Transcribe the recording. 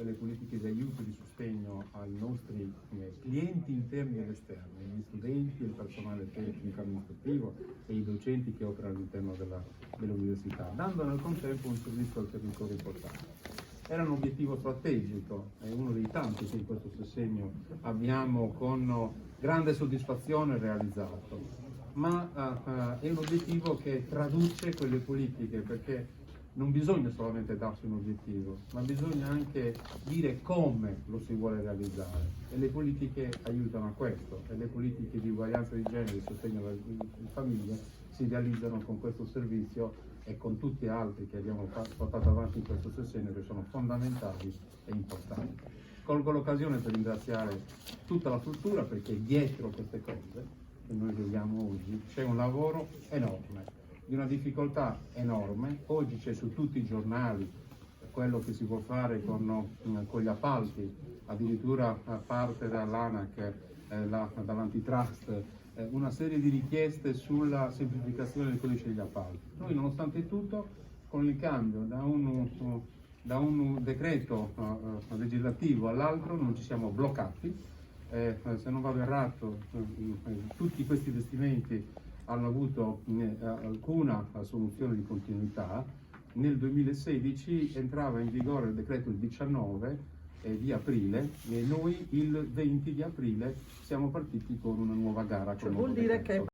delle politiche di aiuto e di sostegno ai nostri clienti interni ed esterni, gli studenti, il personale tecnico amministrativo e i docenti che operano all'interno dell'università, dando nel contempo un servizio al territorio importante. Era un obiettivo strategico, è uno dei tanti che in questo sessennio abbiamo con grande soddisfazione realizzato, ma è un obiettivo che traduce quelle politiche, perché non bisogna solamente darsi un obiettivo, ma bisogna anche dire come lo si vuole realizzare, e le politiche aiutano a questo, e le politiche di uguaglianza di genere e sostegno alle famiglie si realizzano con questo servizio e con tutti gli altri che abbiamo portato avanti in questo sessennio, che sono fondamentali e importanti. Colgo l'occasione per ringraziare tutta la struttura, perché dietro queste cose che noi vediamo oggi c'è un lavoro enorme, di una difficoltà enorme. Oggi c'è su tutti i giornali quello che si può fare con gli appalti, addirittura a parte dall'ANAC, dall'antitrust, una serie di richieste sulla semplificazione del codice degli appalti. Noi, nonostante tutto, con il cambio da un decreto legislativo all'altro non ci siamo bloccati. Se non vado errato, tutti questi investimenti hanno avuto alcuna soluzione di continuità. Nel 2016 entrava in vigore il decreto il 19 di aprile, e noi il 20 di aprile siamo partiti con una nuova gara. Cioè, vuol dire che